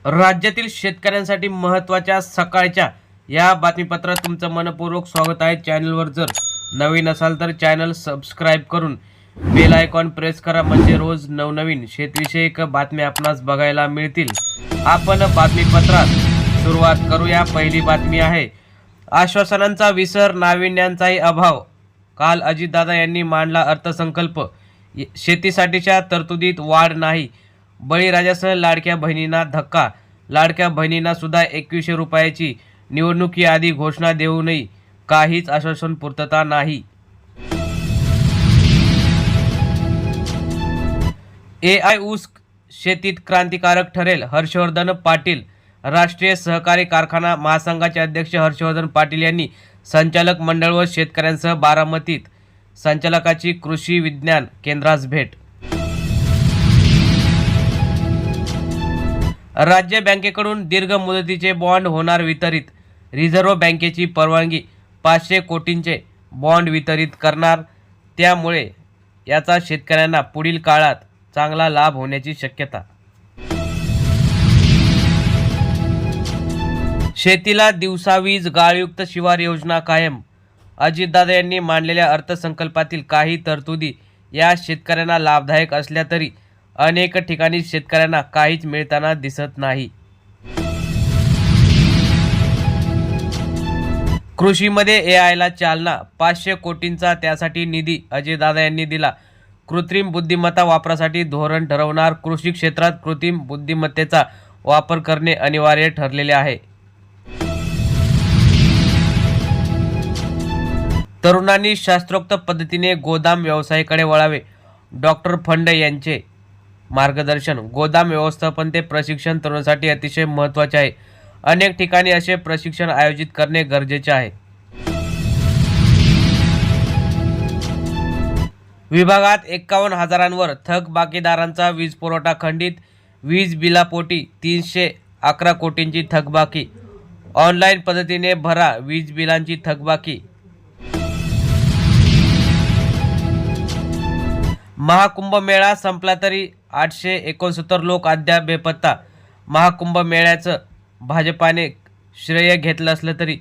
राज्यातील शेतकऱ्यांसाठी महत्त्वाच्या सकाळच्या या बातमीपत्रात तुमचं मनपूर्वक स्वागत आहे। चॅनलवर जर नवीन असाल तर चॅनल सबस्क्राइब करून बेल आयकॉन प्रेस करा, म्हणजे रोज नवनवीन शेतविषयक बातम्या आपणास बघायला मिळतील। आपण बातमीपत्रात सुरुवात करूया। पहिली बातमी आहे, आश्वासनांचा विसर, नाविन्यांचाही अभाव। काल अजितदादा यांनी मांडला अर्थसंकल्प। शेतीसाठीच्या तरतुदीत वाढ नाही, बळीराजासह लाडक्या बहिणींना धक्का। लाडक्या बहिणींना सुद्धा 2100 रुपयाची निवडणुकीआधी घोषणा देऊनही काहीच आश्वासन पूर्तता नाही। AI ऊस शेतीत क्रांतिकारक ठरेल, हर्षवर्धन पाटील। राष्ट्रीय सहकारी कारखाना महासंघाचे अध्यक्ष हर्षवर्धन पाटील यांनी संचालक मंडळ व शेतकऱ्यांसह बारामतीत संचालकाची कृषी विज्ञान केंद्रास भेट। राज्य बँकेकडून दीर्घ मुदतीचे बॉन्ड होणार वितरित। रिझर्व्ह बँकेची परवानगी, 500 कोटींचे बॉन्ड वितरित करणार, त्यामुळे याचा शेतकऱ्यांना पुढील काळात चांगला लाभ होण्याची शक्यता। शेतीला दिवसावीज, गाळयुक्त शिवार योजना कायम। अजितदादा यांनी मांडलेल्या अर्थसंकल्पातील काही तरतुदी या शेतकऱ्यांना लाभदायक असल्या तरी अनेक ठिकाणी शेतकऱ्यांना काहीच मिळताना दिसत नाही। कृषीमध्ये AIला चालना, 500 कोटींचा त्यासाठी निधी अजितदादा यांनी दिला। कृत्रिम बुद्धिमत्ता वापरासाठी धोरण ठरवणार, कृषी क्षेत्रात कृत्रिम बुद्धिमत्तेचा वापर करणे अनिवार्य ठरलेले आहे। तरुणांनी शास्त्रोक्त पद्धतीने गोदाम व्यवसायाकडे वळावे, डॉक्टर फंड यांचे मार्गदर्शन। गोदाम व्यवस्थापन ते प्रशिक्षण तरुणांसाठी अतिशय महत्त्वाचे आहे। अनेक ठिकाणी असे प्रशिक्षण आयोजित करणे गरजेचे आहे। विभागात 51,000वर थकबाकीदारांचा वीज पुरवठा खंडित, वीज बिलापोटी 311 कोटींची थकबाकी। ऑनलाईन पद्धतीने भरा वीज बिलांची थकबाकी। महाकुंभ मेळा संपला तरी 869 लोक अद्याप बेपत्ता। महाकुंभ मेळ्याचं भाजपाने श्रेय घेतलं असलं तरी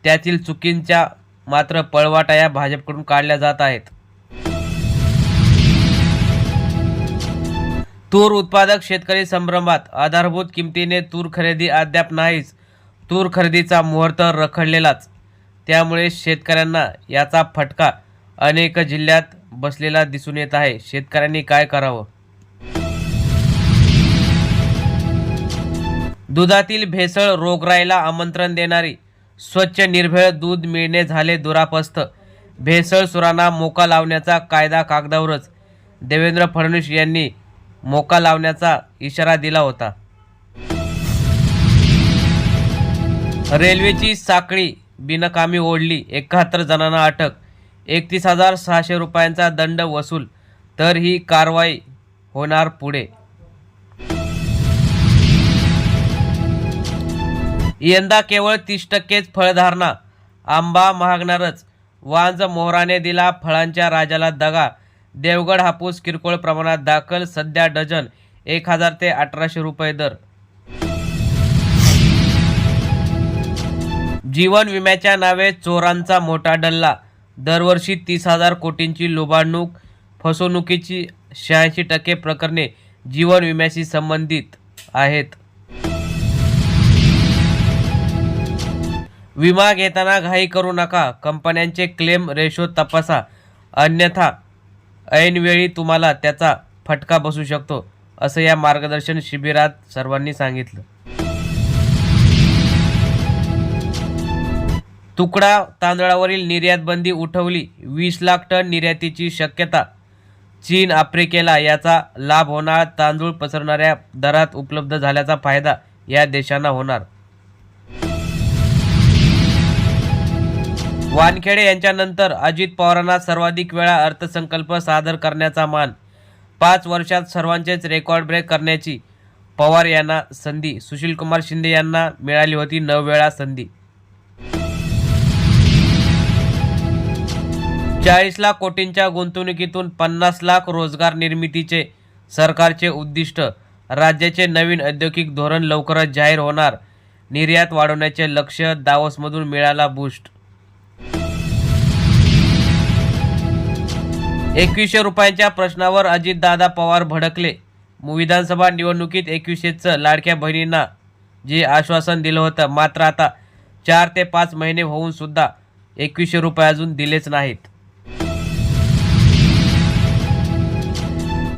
त्यातील चुकींच्या मात्र पळवाटा या भाजपकडून काढल्या जात आहेत। तूर उत्पादक शेतकरी संभ्रमात, आधारभूत किमतीने तूर खरेदी अद्याप नाहीच। तूर खरेदीचा मुहूर्त रखडलेलाच, त्यामुळे शेतकऱ्यांना याचा फटका अनेक जिल्ह्यात बसलेला दिसून येत आहे। शेतकऱ्यांनी काय करावं? दुधातील भेसळ, रोगराईला आमंत्रण देणारी स्वच्छ निर्भेळ दूध मिळणे झाले दुरापस्त। भेसळसुरांना मोका लावण्याचा कायदा कागदावरच, देवेंद्र फडणवीस यांनी मोका लावण्याचा इशारा दिला होता। रेल्वेची साखळी बिनकामी ओढली, 71 जणांना अटक, 31,600 रुपयांचा दंड वसूल, तर ही कारवाई होणार पुढे। यंदा केवळ 30%च फळधारणा, आंबा महागणारच, वांज मोहराने दिला फळांच्या राजाला दगा। देवगड हापूस किरकोळ प्रमाणात दाखल, सध्या डझन 1000 ते 1800 रुपये दर। जीवन विम्याच्या नावे चोरांचा मोठा डल्ला, दरवर्षी 30,000 कोटींची लुबाडणूक। फसवणुकीची 86% प्रकरणे जीवन विम्याशी संबंधित आहेत। विमा घेताना घाई करू नका, कंपन्यांचे क्लेम रेशो तपासा, अन्यथा ऐनवेळी तुम्हाला त्याचा फटका बसू शकतो, असं या मार्गदर्शन शिबिरात सर्वांनी सांगितलं। तुकडा तांदळावरील निर्यात बंदी उठवली, 20 लाख टन निर्यातीची शक्यता। चीन आफ्रिकेला याचा लाभ होणार, तांदूळ पसरणाऱ्या दरात उपलब्ध झाल्याचा फायदा या देशांना होणार। वानखेडे यांच्यानंतर अजित पवारांना सर्वाधिक वेळा अर्थसंकल्प सादर करण्याचा मान, 5 वर्षात सर्वांचेच रेकॉर्ड ब्रेक करण्याची पवार यांना संधी। सुशीलकुमार शिंदे यांना मिळाली होती 9 वेळा संधी। 40 लाख कोटींच्या गुंतवणुकीतून 50 लाख रोजगार निर्मितीचे सरकारचे उद्दिष्ट, राज्याचे नवीन औद्योगिक धोरण लवकरच जाहीर होणार. निर्यात वाढवण्याचे लक्ष्य, दावोसमधून मिळाला बूस्ट. 2100 रुपयांच्या प्रश्नावर अजितदादा पवार भडकले. विधानसभा निवडणुकीत 2100चं लाडक्या बहिणींना जे आश्वासन दिलं होतं, मात्र आता 4 ते 5 महिने होऊन सुद्धा 2100 रुपये अजून दिलेच नाहीत.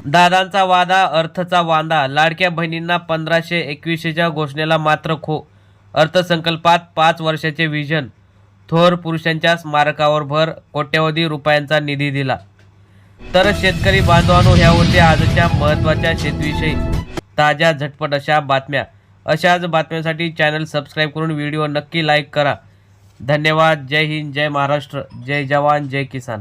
दादांचा वादा, अर्थचा वांदा. लाडक्या बहिणींना 1500, 2100च्या घोषणेला मात्र खो. अर्थसंकल्पात 5 वर्षाचे विजन. थोर पुरुषांच्या स्मारकावर भर. कोट्यवधी रुपयांचा निधी दिला. तर शेतकरी बांधवांनो, ह्या होत्या आजच्या महत्त्वाच्या शेतीविषयी ताज्या झटपट अशा बातम्या. अशाच बातम्यांसाठी चॅनल सबस्क्राईब करून व्हिडिओ नक्की लाईक करा. धन्यवाद. जय हिंद, जय महाराष्ट्र, जय जवान, जय किसान.